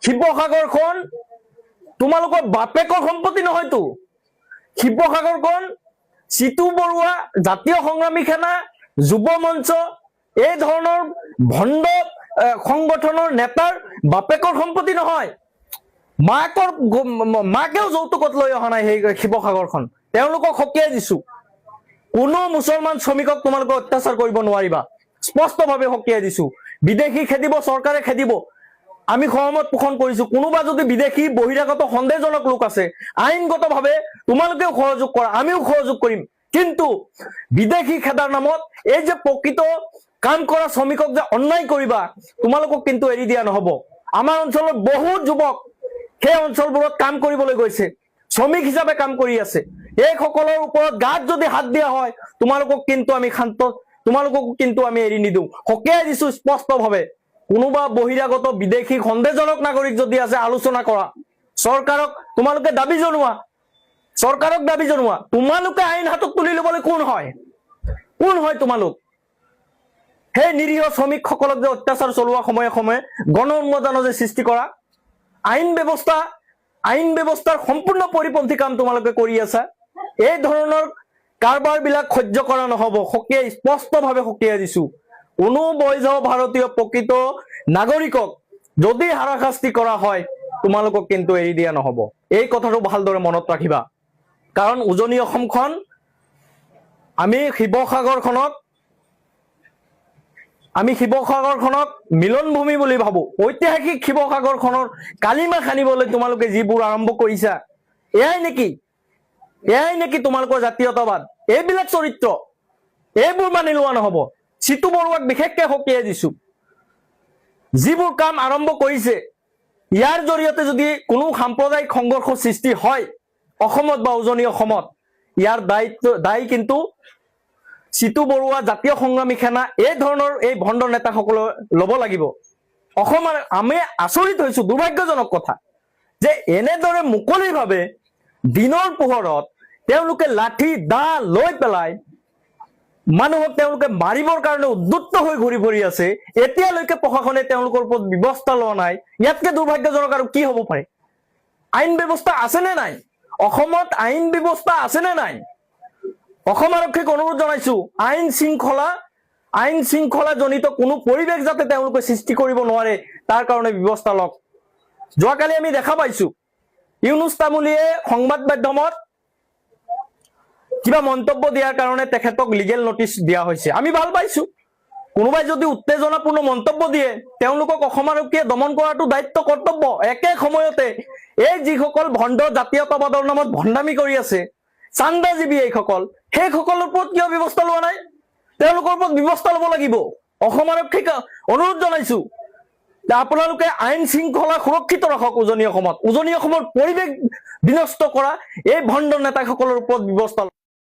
শিৱসাগৰখন তোমালোকৰ বাপেকৰ সম্পত্তি নহয়তো। শিৱসাগৰখন চিতু বৰুৱা, জাতীয় সংগ্ৰামী সেনা, যুৱ মঞ্চ এই ধৰণৰ ভণ্ড সংগঠনৰ নেতাৰ বাপেকৰ সম্পত্তি নহয়। মাকেও যৌতুকত লৈ অহা নাই সেই শিৱসাগৰখন, তেওঁলোকক সকীয়াই দিছো। কোনো মুছলমান শ্ৰমিকক তোমালোকে অত্যাচাৰ কৰিব নোৱাৰিবা, স্পষ্টভাৱে সকীয়াই দিছো। বিদেশী খেদিব, চৰকাৰে খেদিব, আমি সহমত পোষণ কৰিছো। কোনোবা যদি বিদেশী বহিৰাগত সন্দেহজনক লোক আছে, আইনগতভাৱে তোমালোকেও সহযোগ কৰা, আমিও সহযোগ কৰিম। কিন্তু বিদেশী খেদাৰ নামত এই যে প্ৰকৃত কাম কৰা শ্ৰমিকক যে অন্যায় কৰিবা, তোমালোকক কিন্তু এৰি দিয়া নহব। আমাৰ অঞ্চলত বহুত যুৱক সেই অঞ্চলবোৰত কাম কৰিবলৈ গৈছে, শ্ৰমিক হিচাপে কাম কৰি আছে। এইসকলৰ ওপৰত গাত যদি হাত দিয়া হয়, তোমালোকক কিন্তু আমি এৰি নিদিওঁ। সকীয়াই দিছো স্পষ্টভাৱে। কোনোবা বহিৰাগত বিদেশী সন্দেহজনক নাগৰিক যদি আছে, আলোচনা কৰা, চৰকাৰক তোমালোকে দাবী জনোৱা, চৰকাৰক দাবী জনোৱা। তোমালোকে আইন হাতত তুলি ল'বলৈ কোন হয় তোমালোক? সেই নিৰীহ শ্ৰমিকসকলক যে অত্যাচাৰ চলোৱা সময়ে সময়ে গণ উন্মোদনা যে সৃষ্টি কৰা, আইন ব্যৱস্থাৰ সম্পূৰ্ণ পৰিপন্থী কাম তোমালোকে কৰি আছা। এই ধৰণৰ কাৰবাৰ বিলাক সহ্য কৰা নহব। স্পষ্টভাৱে সকীয়াই দিছো। কোনো বৈধ ভাৰতীয় প্ৰকৃত নাগৰিকক যদি হাৰাশাস্তি কৰা হয়, তোমালোকক কিন্তু এৰি দিয়া নহব। এই কথাটো ভালদৰে মনত ৰাখিবা। কাৰণ উজনি অসমখন আমি শিৱসাগৰখনক মিলনভূমি বুলি ভাবো। ঐতিহাসিক শিৱসাগৰখনৰ কালিমা খানিবলৈ তোমালোকে যিবোৰ আৰম্ভ কৰিছা, এয়াই নেকি তোমালোকৰ জাতীয়তাবাদ? এইবিলাক চৰিত্ৰ, এইবোৰ মানি লোৱা নহব। চিতু বৰুৱাক বিশেষকে সকীয়াই দিছো। যিবোৰ কাম আৰম্ভ কৰিছে, ইয়াৰ জৰিয়তে যদি কোনো সাম্প্ৰদায়িক সংঘৰ্ষ সৃষ্টি হয় অসমত বা উজনি অসমত, ইয়াৰ দায়ী কিন্তু চিতু বৰুৱা, জাতীয় সংগ্ৰামী সেনা, এই ধৰণৰ এই ভণ্ড নেতাসকলে ল'ব লাগিব। আমি আচৰিত হৈছো, দুৰ্ভাগ্যজনক কথা যে এনেদৰে মুকলিভাৱে দিনৰ পোহৰত তেওঁলোকে লাঠি দা লৈ পেলাই মানুহক তেওঁলোকে মাৰিবৰ কাৰণে উদ্যুক্ত হৈ ঘূৰি ফুৰি আছে। এতিয়ালৈকে প্ৰশাসনে তেওঁলোকৰ ওপৰত ব্যৱস্থা লোৱা নাই। ইয়াতকে দুৰ্ভাগ্যজনক আৰু কি হ'ব পাৰে? আইন ব্যৱস্থা আছেনে নাই অসমত? আইন ব্যৱস্থা আছেনে নাই? অসম আৰক্ষীক অনুৰোধ জনাইছো, আইন শৃংখলা জনিত কোনো পৰিৱেশ যাতে তেওঁলোকে সৃষ্টি কৰিব নোৱাৰে, তাৰ কাৰণে ব্যৱস্থা লওক। যোৱাকালি আমি দেখা পাইছো ইউনুছ তামুলীয়ে সংবাদ মাধ্যমত কিবা মন্তব্য দিয়াৰ কাৰণে তেখেতক লিগেল নটিচ দিয়া হৈছে। আমি ভাল পাইছো। কোনোবাই যদি উত্তেজনাপূৰ্ণ মন্তব্য দিয়ে, তেওঁলোকক অসম আৰক্ষীয়ে দমন কৰাটো দায়িত্ব, কৰ্তব্য। একে সময়তে এই যিসকল ভণ্ড জাতীয়তাবাদৰ নামত ভণ্ডামি কৰি আছে, চান্দাজীৱী এইসকল, সেইসকলৰ ওপৰত কিয় ব্যৱস্থা লোৱা নাই? তেওঁলোকৰ ওপৰত ব্যৱস্থা ল'ব লাগিব। অসম আৰক্ষীক অনুৰোধ জনাইছো, আপোনালোকে আইন শৃংখলা সুৰক্ষিত ৰাখক উজনি অসমত। উজনি অসমৰ পৰিৱেশ বিনষ্ট কৰা এই ভণ্ড নেতাসকলৰ ওপৰত ব্যৱস্থা